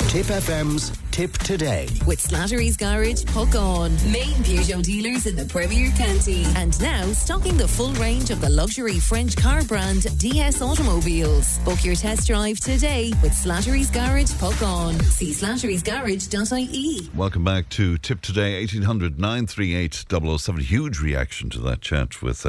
Tip FM's Tip Today. With Slattery's Garage, Hook On. Main Peugeot dealers in the Premier County. And now stocking the full range of the luxury French car brand DS Automobiles. Book your test drive today with Slattery's Garage, Hook On. See slatterysgarage.ie. Welcome back to Tip Today, 1800 938 007. Huge reaction to that chat with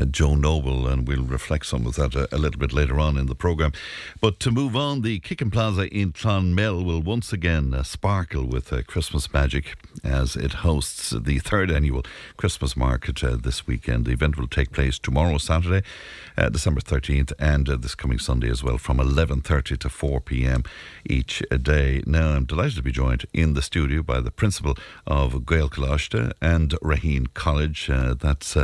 Joe Noble, and we'll reflect some of that a little bit later on in the programme. But to move on, the Kickham Plaza in Clonmel will once again sparkle with Christmas magic as it hosts the third annual Christmas market this weekend. The event will take place tomorrow, Saturday, December 13th, and this coming Sunday as well, from 11:30 to 4 p.m. each day. Now, I'm delighted to be joined in the studio by the principal of Gaelcholaiste and Raheen College. That's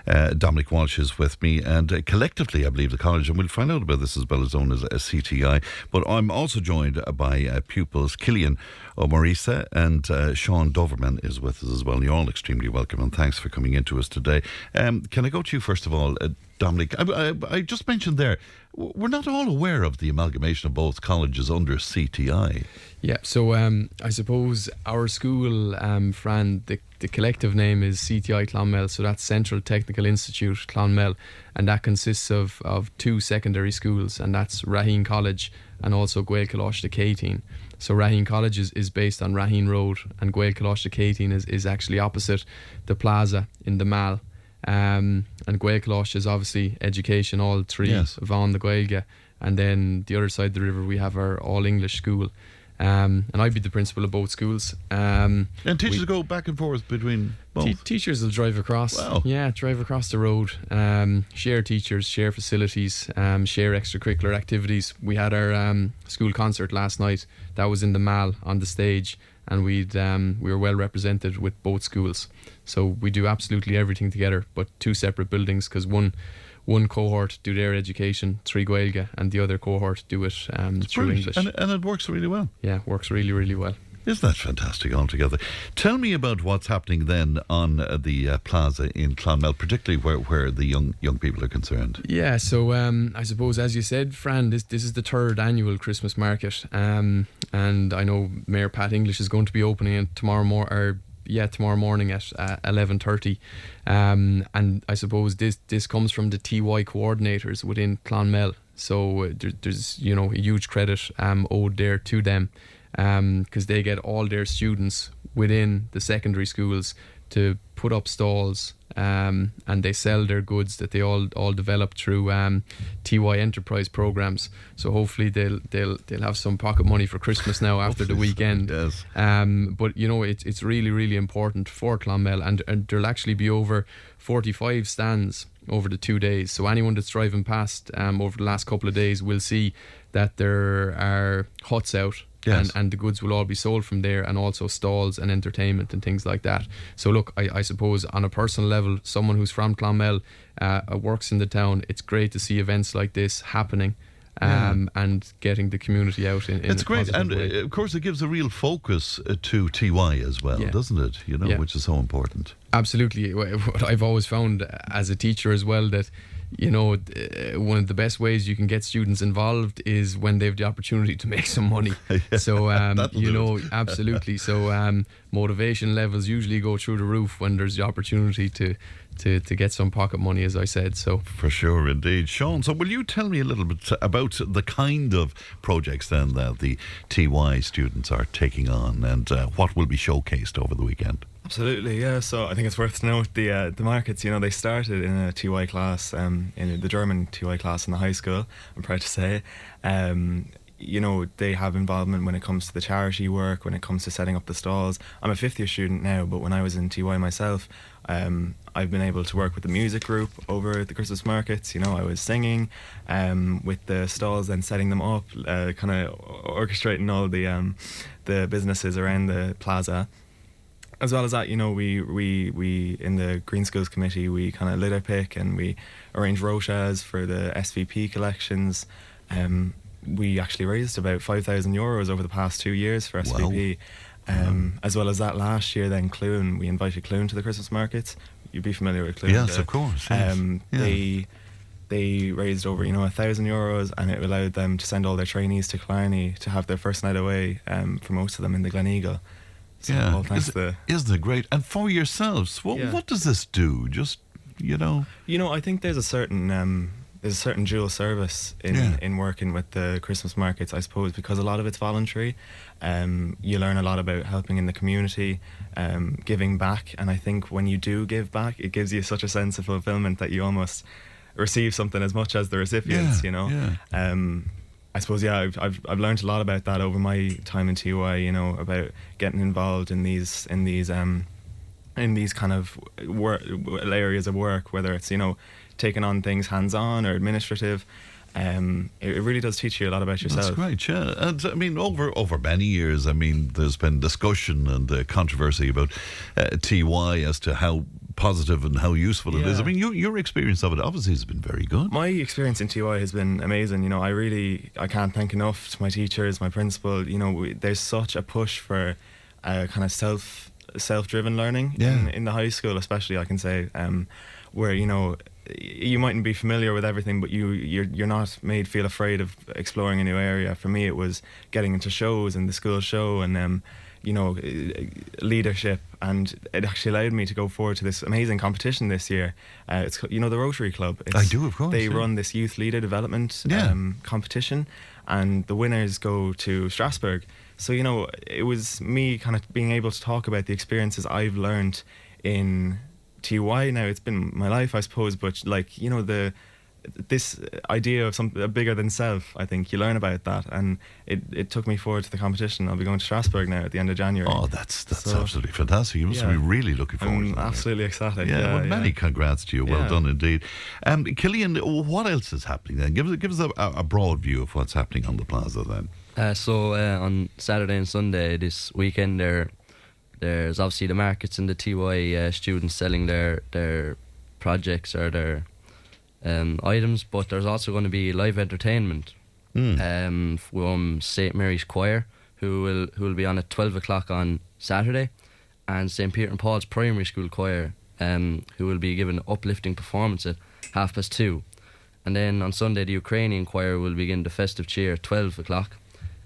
Dominic Walsh is with me, and collectively, I believe, the college, and we'll find out about this as well, as known as a CTI. But I'm also joined by pupils Cillian O Muirgheasa and Sean Doverman is with us as well. You're all extremely welcome, and thanks for coming in to us today. Can I go to you first of all, Dominic? I just mentioned there, we're not all aware of the amalgamation of both colleges under CTI. Yeah, so I suppose our school, Fran, the collective name is CTI Clonmel, so that's Central Technical Institute Clonmel, and that consists of two secondary schools, and that's Raheen College and also Gaelcholaiste Cateen. So Raheen College is based on Raheen Road, and Gaelcholaiste Cateen is actually opposite the plaza in the Mall. And Gaelcholaiste is obviously education, all three, yes, Vaughan the Gaeilge, and then the other side of the river we have our all English school. And I'd be the principal of both schools. And teachers go back and forth between both? Teachers will drive across. Wow. Yeah, drive across the road. Share teachers, share facilities, share extracurricular activities. We had our school concert last night. That was in the Mall on the stage, and we were well represented with both schools. So we do absolutely everything together, but two separate buildings, because one cohort do their education, three Gaeilge, and the other cohort do it through English. And it works really well. Yeah, works really, really well. Isn't that fantastic altogether? Tell me about what's happening then on the plaza in Clonmel, particularly where the young people are concerned. Yeah, so I suppose, as you said, Fran, this is the third annual Christmas market, and I know Mayor Pat English is going to be opening it tomorrow morning at 11:30, and I suppose this comes from the TY coordinators within Clonmel. So there's a huge credit owed there to them, because they get all their students within the secondary schools to put up stalls, and they sell their goods that they all develop through TY enterprise programs. So hopefully they'll have some pocket money for Christmas now after the weekend. Yes. But it's really, really important for Clonmel, and there'll actually be over 45 stands over the 2 days. So anyone that's driving past over the last couple of days will see that there are huts out. Yes. And the goods will all be sold from there, and also stalls and entertainment and things like that. So look, I suppose on a personal level, someone who's from Clonmel, works in the town, it's great to see events like this happening, and getting the community out in it's a great, and way. of course it gives a real focus to TY as well, doesn't it? Which is so important. Absolutely. What I've always found as a teacher as well, that one of the best ways you can get students involved is when they have the opportunity to make some money. So absolutely. So motivation levels usually go through the roof when there's the opportunity to get some pocket money, as I said. So for sure, indeed. Sean, so will you tell me a little bit about the kind of projects then that the TY students are taking on, and what will be showcased over the weekend? Absolutely, yeah. So I think it's worth to note the markets. They started in a TY class, in the German TY class in the high school. I'm proud to say, they have involvement when it comes to the charity work, when it comes to setting up the stalls. I'm a fifth year student now, but when I was in TY myself, I've been able to work with the music group over the Christmas markets. I was singing with the stalls and setting them up, kind of orchestrating all the businesses around the plaza. As well as that, we in the Green Schools Committee, we kind of litter pick and we arrange rochas for the SVP collections. We actually raised about €5,000 over the past 2 years for SVP. Wow. As well as that, last year then we invited Clune to the Christmas markets. You'd be familiar with Clune. Yes, of course. Yes. they raised over €1,000, and it allowed them to send all their trainees to Killarney to have their first night away, for most of them in the Glen Eagle. So all thanks to isn't it great? And for yourselves, what does this do? Just I think there's a certain dual service in working with the Christmas markets, I suppose, because a lot of it's voluntary. You learn a lot about helping in the community, giving back, and I think when you do give back, it gives you such a sense of fulfillment that you almost receive something as much as the recipients. I suppose I've learned a lot about that over my time in TY. About getting involved in these kind of areas of work, whether it's taking on things hands-on or administrative. It really does teach you a lot about yourself. That's great, yeah. And I mean, over many years, there's been discussion and controversy about TY as to how positive and how useful it is. Your experience of it obviously has been very good. My experience in TY has been amazing. I can't thank enough to my teachers, my principal. There's such a push for kind of self-driven learning in the high school, especially, I can say, where you mightn't be familiar with everything, but you're not made feel afraid of exploring a new area. For me, it was getting into shows and the school show, and leadership, and it actually allowed me to go forward to this amazing competition this year. It's the Rotary Club. I do, of course. They run this youth leader development competition, and the winners go to Strasbourg. So it was me kind of being able to talk about the experiences I've learned in TY. Now it's been my life, I suppose, but this idea of something bigger than self, I think you learn about that, and it took me forward to the competition. I'll be going to Strasbourg now at the end of January. Oh, that's absolutely fantastic. You must be really looking forward to that. Absolutely ecstatic. Many congrats to you. Well done indeed. Cillian, what else is happening then? Give us a broad view of what's happening on the plaza then. On Saturday and Sunday this weekend, there's obviously the markets and the TY students selling their projects or their items, but there's also going to be live entertainment from St Mary's Choir, who will be on at 12 o'clock on Saturday, and St Peter and Paul's Primary School Choir, who will be giving an uplifting performance at 2:30. And then on Sunday, the Ukrainian Choir will begin the festive cheer at 12 o'clock,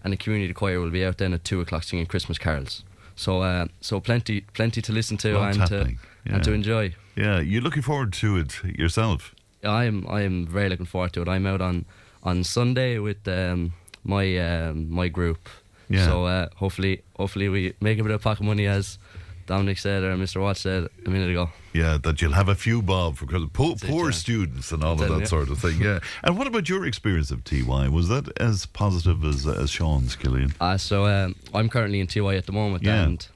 and the community choir will be out then at 2 o'clock singing Christmas carols. So plenty to listen to and to enjoy. Yeah, you're looking forward to it yourself. I am very looking forward to it. I'm out on Sunday with my group. Yeah. So hopefully we make a bit of pocket money, as Dominic said, or Mr. Walsh said a minute ago. Yeah, that you'll have a few bob for poor students and all of that sort of thing. Yeah. And what about your experience of TY? Was that as positive as Sean's, Cillian? So I'm currently in TY at the moment, and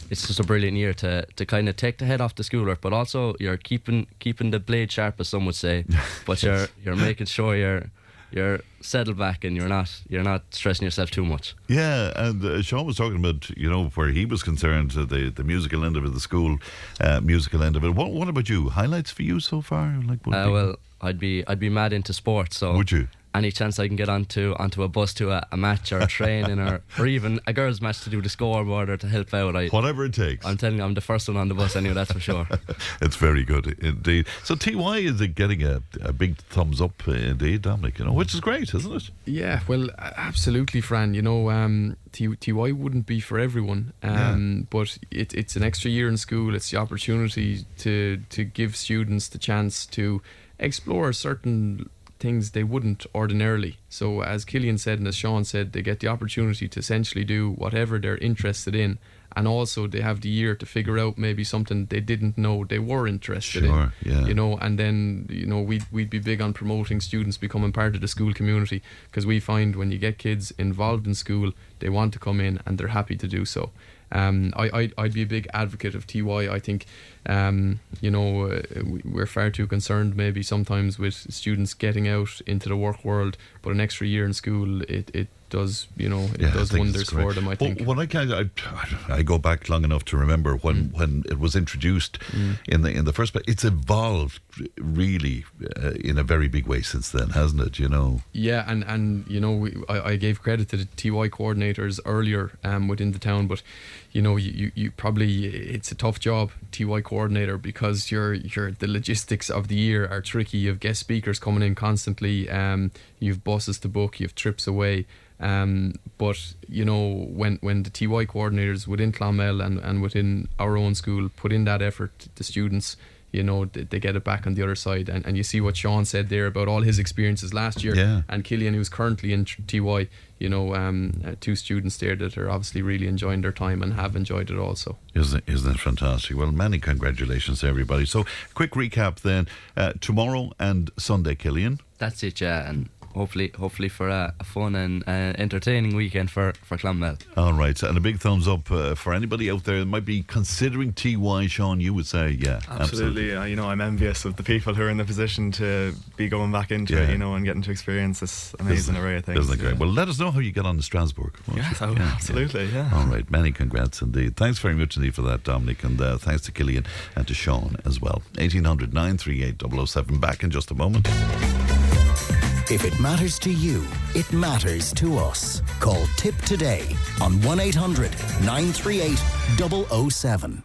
it's just a brilliant year to kind of take the head off the schoolwork, but also you're keeping the blade sharp, as some would say. But you're making sure you're settled back and you're not stressing yourself too much. Yeah, and Sean was talking about where he was concerned, the musical end of it, the school musical end of it. What about you? Highlights for you so far? Well, I'd be mad into sports. So would you? Any chance I can get onto a bus to a match or a training or even a girls' match to do the scoreboard or to help out. Whatever it takes. I'm telling you, I'm the first one on the bus anyway, that's for sure. It's very good indeed. So TY is getting a big thumbs up indeed, Dominic, which is great, isn't it? Yeah, well, absolutely, Fran. TY wouldn't be for everyone, but it's an extra year in school. It's the opportunity to give students the chance to explore certain things they wouldn't ordinarily. So as Cillian said and as Sean said, they get the opportunity to essentially do whatever they're interested in, and also they have the year to figure out maybe something they didn't know they were interested in. Yeah. And then we'd be big on promoting students becoming part of the school community, because we find when you get kids involved in school, they want to come in and they're happy to do so. I'd be a big advocate of TY. I think we're far too concerned maybe sometimes with students getting out into the work world, but an extra year in school, it does, you know, it Yeah, does I think wonders it's great. for them, I think. Well, when I go back long enough to remember when it was introduced in the first place. It's evolved really in a very big way since then, hasn't it? You know. Yeah, and you know, I gave credit to the TY coordinators earlier within the town, but you know, you probably, it's a tough job, TY coordinator, because the logistics of the year are tricky. You have guest speakers coming in constantly. You have buses to book. You have trips away. But you know, when the TY coordinators within Clonmel and within our own school put in that effort, the students, you know, they get it back on the other side. And you see what Sean said there about all his experiences last year. Yeah. And Cillian, who's currently in TY, you know, 2 students there that are obviously really enjoying their time and have enjoyed it also. Isn't it fantastic? Well, many congratulations to everybody. So, quick recap then. Tomorrow and Sunday, Cillian. That's it, yeah, and hopefully for a fun and entertaining weekend for Clonmel. All right, and a big thumbs up for anybody out there that might be considering TY. Sean, you would say, yeah, absolutely. You know, I'm envious of the people who are in the position to be going back into it, you know, and getting to experience this amazing array of things. Isn't it great? Well, let us know how you get on to Strasbourg. Yes, absolutely, yeah. All right, many congrats indeed. Thanks very much indeed for that, Dominic, and thanks to Cillian and to Sean as well. 1800 938 007. Back in just a moment. If it matters to you, it matters to us. Call Tip today on 1-800-938-007.